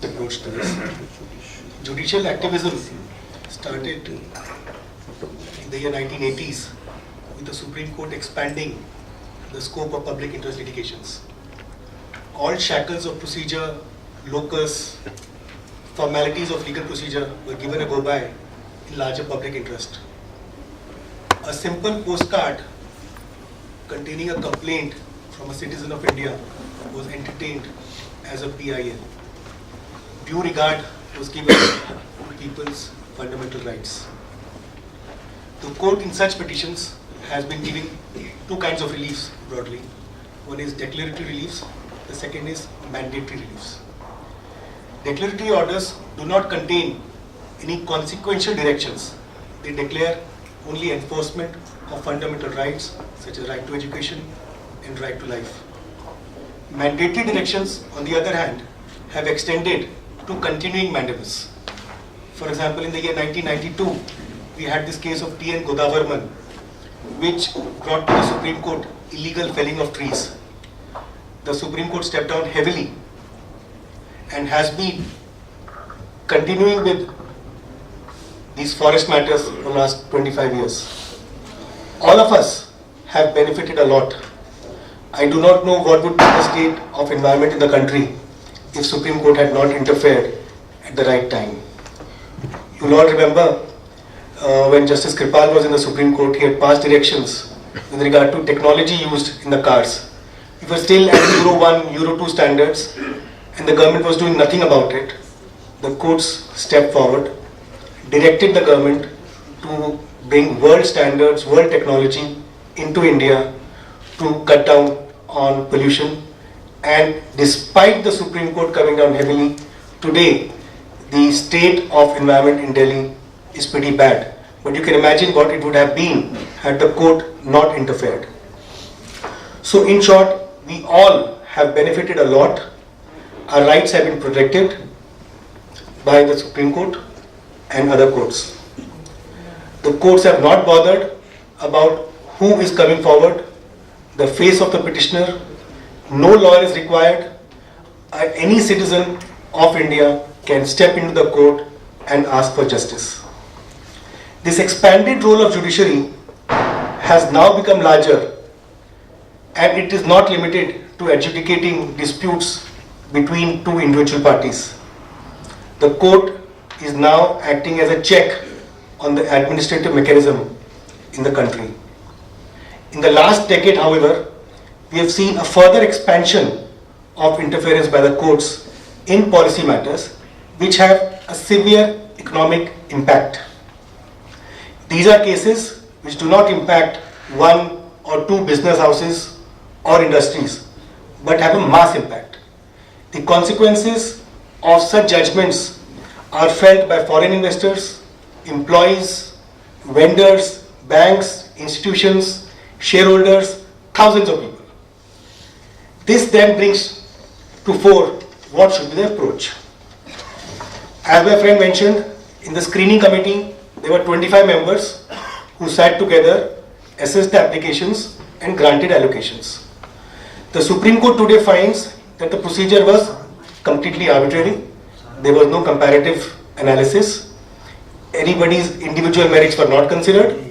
approach to this. Judicial activism started in the year 1980s with the Supreme Court expanding the scope of public interest litigations. All shackles of procedure, locus, formalities of legal procedure were given a go-by in larger public interest. A simple postcard containing a complaint from a citizen of India was entertained as a PIL. Due regard was given to people's fundamental rights. The court in such petitions has been giving two kinds of reliefs broadly. One is declaratory reliefs, the second is mandatory reliefs. Declaratory orders do not contain any consequential directions. They declare only enforcement of fundamental rights such as right to education and right to life. Mandatory directions, on the other hand, have extended to continuing mandamus. For example, in the year 1992, we had this case of T.N. Godavarman, which brought to the Supreme Court illegal felling of trees. The Supreme Court stepped down heavily and has been continuing with these forest matters for the last 25 years. All of us have benefited a lot. I do not know what would be the state of environment in the country if Supreme Court had not interfered at the right time. You will all remember when Justice Kripal was in the Supreme Court, he had passed directions with regard to technology used in the cars. We were still at Euro 1, Euro 2 standards, and the government was doing nothing about it. The courts stepped forward, directed the government to bring world standards, world technology into India to cut down on pollution. And despite the Supreme Court coming down heavily, today the state of environment in Delhi is pretty bad. But you can imagine what it would have been had the court not interfered. So in short, we all have benefited a lot. Our rights have been protected by the Supreme Court and other courts. The courts have not bothered about who is coming forward, the face of the petitioner. No lawyer is required. Any citizen of India can step into the court and ask for justice. This expanded role of judiciary has now become larger, and it is not limited to adjudicating disputes between two individual parties. The court is now acting as a check on the administrative mechanism in the country. In the last decade, however, we have seen a further expansion of interference by the courts in policy matters which have a severe economic impact. These are cases which do not impact one or two business houses or industries, but have a mass impact. The consequences of such judgments are felt by foreign investors, employees, vendors, banks, institutions, shareholders, thousands of people. This then brings to fore what should be the approach. As my friend mentioned, in the screening committee, there were 25 members who sat together, assessed the applications and granted allocations. The Supreme Court today finds that the procedure was completely arbitrary. There was no comparative analysis. Anybody's individual merits were not considered.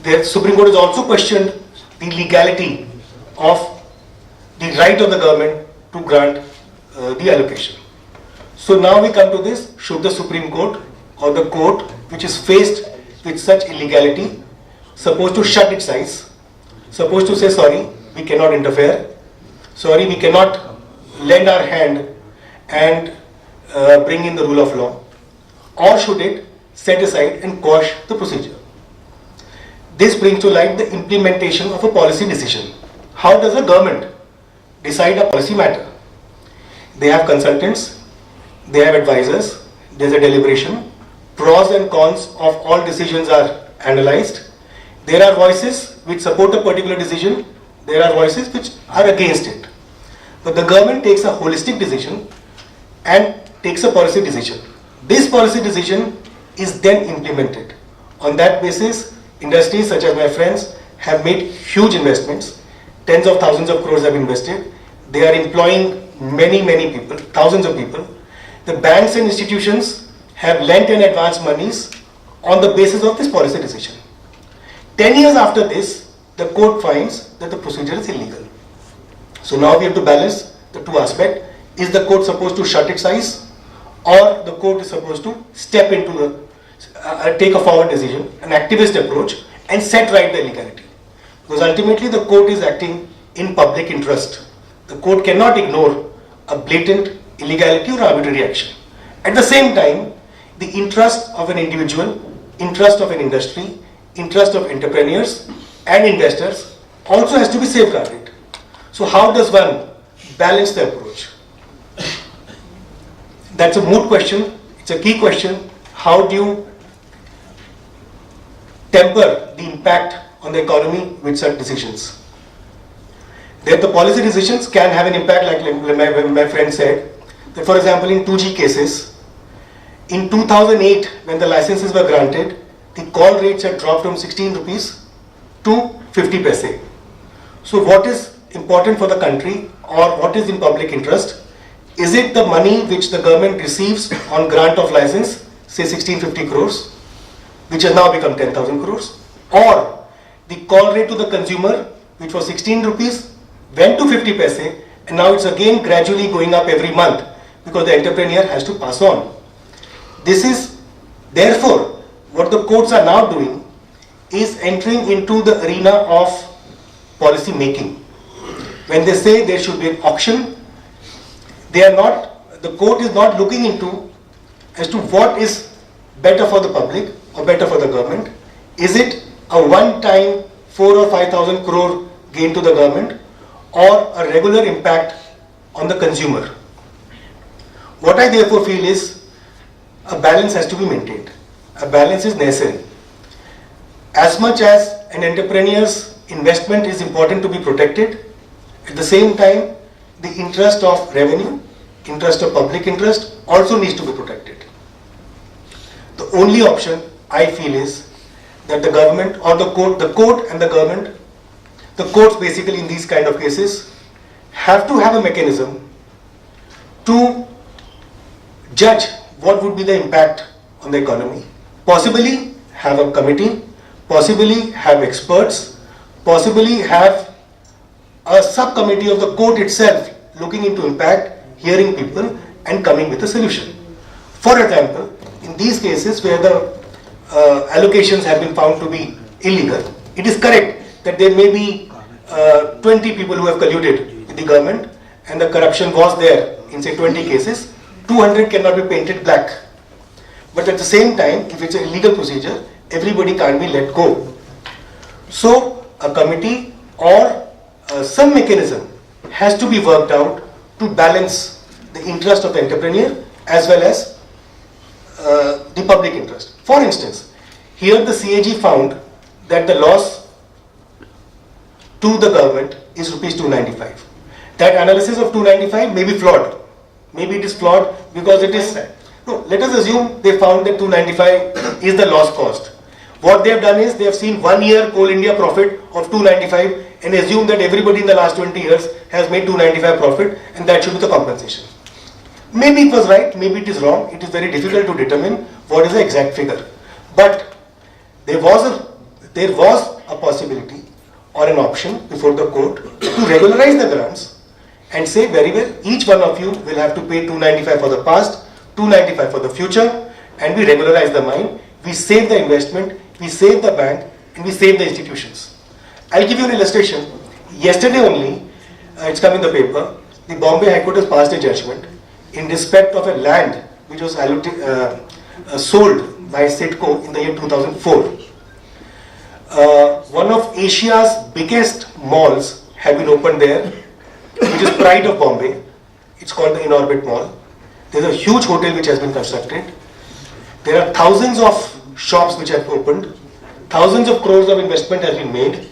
The Supreme Court has also questioned the legality of the right of the government to grant the allocation. So now we come to this: should the Supreme Court or the court which is faced with such illegality supposed to shut its eyes, supposed to say sorry, we cannot interfere, sorry, we cannot lend our hand and bring in the rule of law, or should it set aside and quash the procedure? This brings to light the implementation of a policy decision. How does a government decide a policy matter? They have consultants, they have advisors, there is a deliberation, pros and cons of all decisions are analyzed. There are voices which support a particular decision, there are voices which are against it. But the government takes a holistic decision and takes a policy decision. This policy decision is then implemented. On that basis, industries such as my friends have made huge investments. Tens of thousands of crores have invested. They are employing many people, thousands of people. The banks and institutions have lent and advanced monies on the basis of this policy decision. 10 years after this, the court finds that the procedure is illegal. So now we have to balance the two aspects. Is the court supposed to shut its eyes, or the court is supposed to step into take a forward decision, an activist approach, and set right the illegality? Because ultimately the court is acting in public interest. The court cannot ignore a blatant illegality or arbitrary action. At the same time, the interest of an individual, interest of an industry, interest of entrepreneurs and investors also has to be safeguarded. So how does one balance the approach? That's a moot question. It's a key question. How do you temper the impact on the economy with such decisions? That the policy decisions can have an impact, like my friend said, that for example in 2G cases, in 2008 when the licenses were granted, the call rates had dropped from 16 rupees to 50 paise. So what is important for the country, or what is in public interest? Is it the money which the government receives on grant of license, say 1650 crores, which has now become 10,000 crores, or the call rate to the consumer, which was 16 rupees, went to 50 paise, and now it's again gradually going up every month because the entrepreneur has to pass on. This is, therefore, what the courts are now doing is entering into the arena of policy making. When they say there should be an auction, the court is not looking into as to what is better for the public or better for the government. Is it a one-time 4 or 5,000 crore gain to the government, or a regular impact on the consumer? What I therefore feel is a balance has to be maintained. A balance is necessary. As much as an entrepreneur's investment is important to be protected, at the same time, the interest of revenue, interest of public interest also needs to be protected. The only option I feel is that the government or the court and the government, the courts basically in these kind of cases, have to have a mechanism to judge what would be the impact on the economy. Possibly have a committee, possibly have experts, possibly have a subcommittee of the court itself looking into impact, hearing people and coming with a solution. For example, in these cases where the allocations have been found to be illegal, it is correct that there may be 20 people who have colluded with the government and the corruption was there in say 20 cases, 200 cannot be painted black. But at the same time, if it's an illegal procedure, everybody can't be let go. So a committee or some mechanism has to be worked out to balance the interest of the entrepreneur as well as the public interest. For instance, here the CAG found that the loss to the government is rupees 295. That analysis of 295 may be flawed. Maybe it is flawed because it is... No, let us assume they found that 295 is the loss cost. What they have done is they have seen 1 year Coal India profit of 295 and assume that everybody in the last 20 years has made 295 profit and that should be the compensation. Maybe it was right, maybe it is wrong. It is very difficult to determine what is the exact figure. But there was a possibility or an option before the court to regularize the grants and say very well, each one of you will have to pay 295 for the past, 295 for the future, and we regularize the mine, we save the investment, we save the bank, and we save the institutions. I'll give you an illustration. Yesterday only, it's come in the paper, the Bombay High Court has passed a judgment in respect of a land which was sold by CIDCO in the year 2004. One of Asia's biggest malls have been opened there, which is Pride of Bombay. It's called the Inorbit Mall. There's a huge hotel which has been constructed. There are thousands of shops which have opened. Thousands of crores of investment has been made.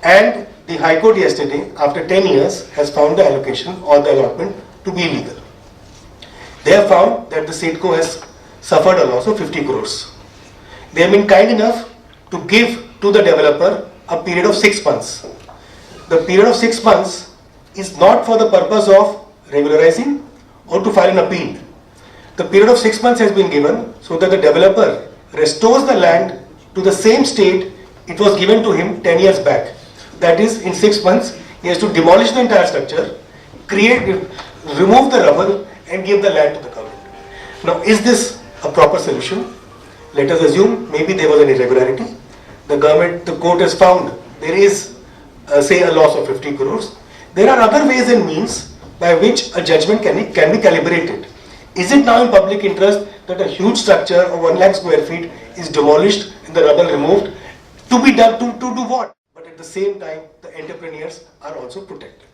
And the High Court yesterday, after 10 years, has found the allocation or the allotment to be illegal. They have found that the CIDCO has suffered a loss of 50 crores. They have been kind enough to give to the developer a period of 6 months. The period of 6 months is not for the purpose of regularizing or to file an appeal. The period of 6 months has been given so that the developer restores the land to the same state it was given to him 10 years back. That is, in 6 months, he has to demolish the entire structure, remove the rubble and give the land to the government. Now, is this a proper solution? Let us assume maybe there was an irregularity. The court has found there is, say, a loss of 50 crores. There are other ways and means by which a judgment can be calibrated. Is it now in public interest that a huge structure of 1 lakh square feet is demolished and the rubble removed to be done to do what? But at the same time, the entrepreneurs are also protected.